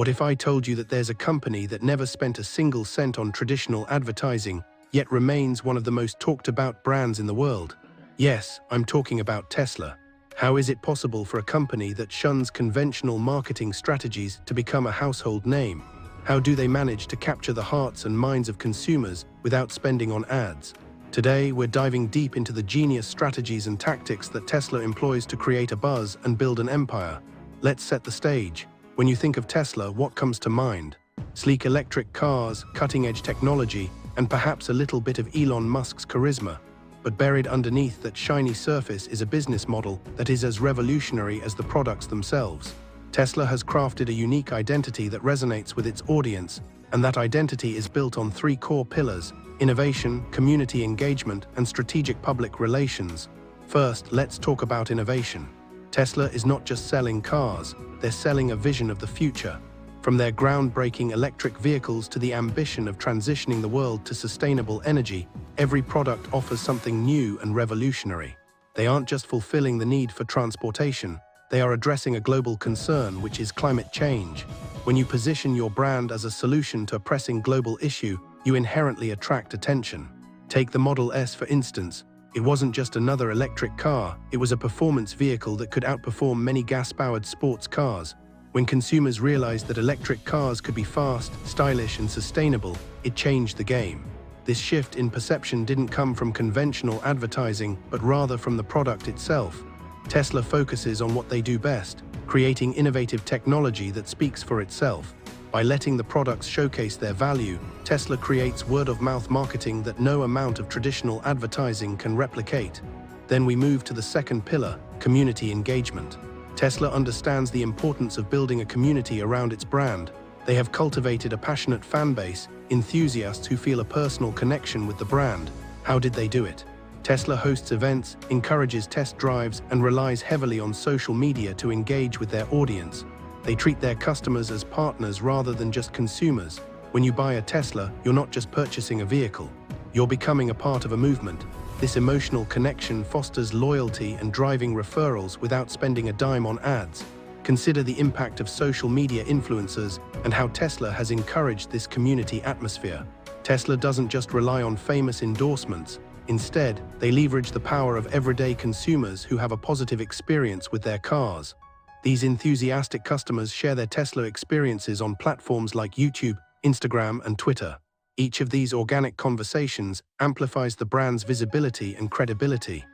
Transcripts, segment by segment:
What if I told you that there's a company that never spent a single cent on traditional advertising, yet remains one of the most talked about brands in the world? Yes, I'm talking about Tesla. How is it possible for a company that shuns conventional marketing strategies to become a household name? How do they manage to capture the hearts and minds of consumers without spending on ads? Today, we're diving deep into the genius strategies and tactics that Tesla employs to create a buzz and build an empire. Let's set the stage. When you think of Tesla, what comes to mind? Sleek electric cars, cutting-edge technology, and perhaps a little bit of Elon Musk's charisma. But buried underneath that shiny surface is a business model that is as revolutionary as the products themselves. Tesla has crafted a unique identity that resonates with its audience, and that identity is built on three core pillars: innovation, community engagement, and strategic public relations. First, let's talk about innovation. Tesla is not just selling cars, they're selling a vision of the future. From their groundbreaking electric vehicles to the ambition of transitioning the world to sustainable energy, every product offers something new and revolutionary. They aren't just fulfilling the need for transportation, they are addressing a global concern, which is climate change. When you position your brand as a solution to a pressing global issue, you inherently attract attention. Take the Model S for instance. It wasn't just another electric car, it was a performance vehicle that could outperform many gas-powered sports cars. When consumers realized that electric cars could be fast, stylish, and sustainable, it changed the game. This shift in perception didn't come from conventional advertising, but rather from the product itself. Tesla focuses on what they do best, creating innovative technology that speaks for itself. By letting the products showcase their value, Tesla creates word-of-mouth marketing that no amount of traditional advertising can replicate. Then we move to the second pillar, community engagement. Tesla understands the importance of building a community around its brand. They have cultivated a passionate fan base, enthusiasts who feel a personal connection with the brand. How did they do it? Tesla hosts events, encourages test drives, and relies heavily on social media to engage with their audience. They treat their customers as partners rather than just consumers. When you buy a Tesla, you're not just purchasing a vehicle. You're becoming a part of a movement. This emotional connection fosters loyalty and driving referrals without spending a dime on ads. Consider the impact of social media influencers and how Tesla has encouraged this community atmosphere. Tesla doesn't just rely on famous endorsements. Instead, they leverage the power of everyday consumers who have a positive experience with their cars. These enthusiastic customers share their Tesla experiences on platforms like YouTube, Instagram, and Twitter. Each of these organic conversations amplifies the brand's visibility and credibility.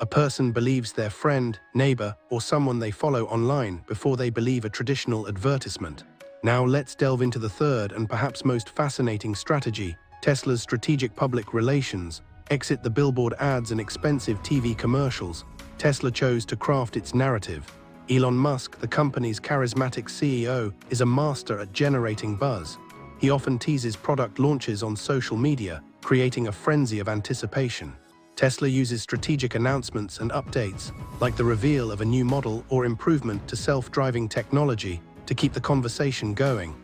A person believes their friend, neighbor, or someone they follow online before they believe a traditional advertisement. Now let's delve into the third and perhaps most fascinating strategy, Tesla's strategic public relations. Exit the billboard ads and expensive TV commercials. Tesla chose to craft its narrative. Elon Musk, the company's charismatic CEO, is a master at generating buzz. He often teases product launches on social media, creating a frenzy of anticipation. Tesla uses strategic announcements and updates, like the reveal of a new model or improvement to self-driving technology, to keep the conversation going.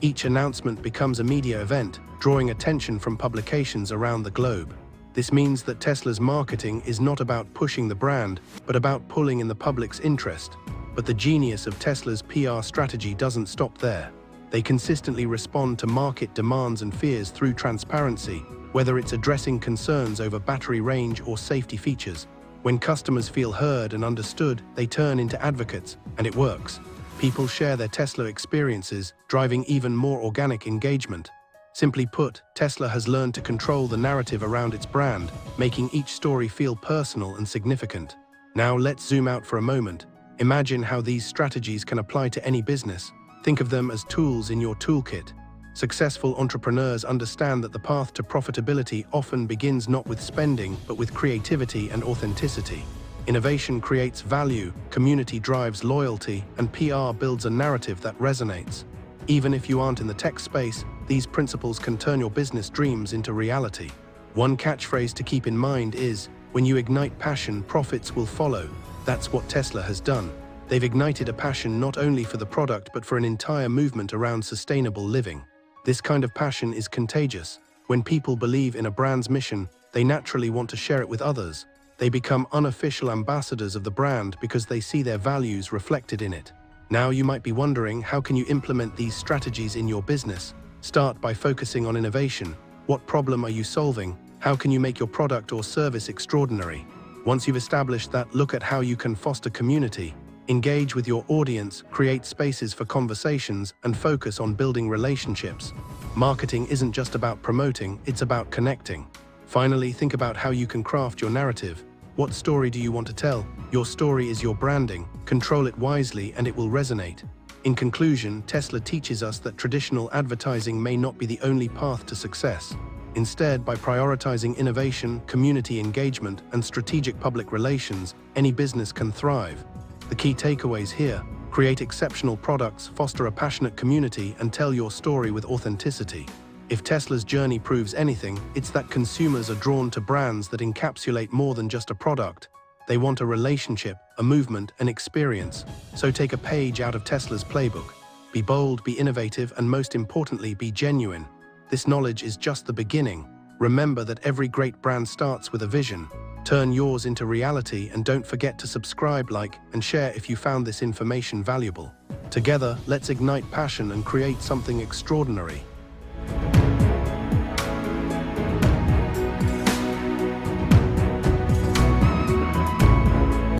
Each announcement becomes a media event, drawing attention from publications around the globe. This means that Tesla's marketing is not about pushing the brand, but about pulling in the public's interest. But the genius of Tesla's PR strategy doesn't stop there. They consistently respond to market demands and fears through transparency, whether it's addressing concerns over battery range or safety features. When customers feel heard and understood, they turn into advocates, and it works. People share their Tesla experiences, driving even more organic engagement. Simply put, Tesla has learned to control the narrative around its brand, making each story feel personal and significant. Now let's zoom out for a moment. Imagine how these strategies can apply to any business. Think of them as tools in your toolkit. Successful entrepreneurs understand that the path to profitability often begins not with spending, but with creativity and authenticity. Innovation creates value, community drives loyalty, and PR builds a narrative that resonates. Even if you aren't in the tech space, these principles can turn your business dreams into reality. One catchphrase to keep in mind is, when you ignite passion, profits will follow. That's what Tesla has done. They've ignited a passion not only for the product but for an entire movement around sustainable living. This kind of passion is contagious. When people believe in a brand's mission, they naturally want to share it with others. They become unofficial ambassadors of the brand because they see their values reflected in it. Now you might be wondering, how can you implement these strategies in your business? Start by focusing on innovation. What problem are you solving? How can you make your product or service extraordinary? Once you've established that, look at how you can foster community. Engage with your audience, create spaces for conversations, and focus on building relationships. Marketing isn't just about promoting, it's about connecting. Finally, think about how you can craft your narrative. What story do you want to tell? Your story is your branding. Control it wisely and it will resonate. In conclusion, Tesla teaches us that traditional advertising may not be the only path to success. Instead, by prioritizing innovation, community engagement, and strategic public relations, any business can thrive. The key takeaways here: create exceptional products, foster a passionate community, and tell your story with authenticity. If Tesla's journey proves anything, it's that consumers are drawn to brands that encapsulate more than just a product. They want a relationship, a movement, an experience. So take a page out of Tesla's playbook. Be bold, be innovative, and most importantly, be genuine. This knowledge is just the beginning. Remember that every great brand starts with a vision. Turn yours into reality, and don't forget to subscribe, like, and share if you found this information valuable. Together, let's ignite passion and create something extraordinary.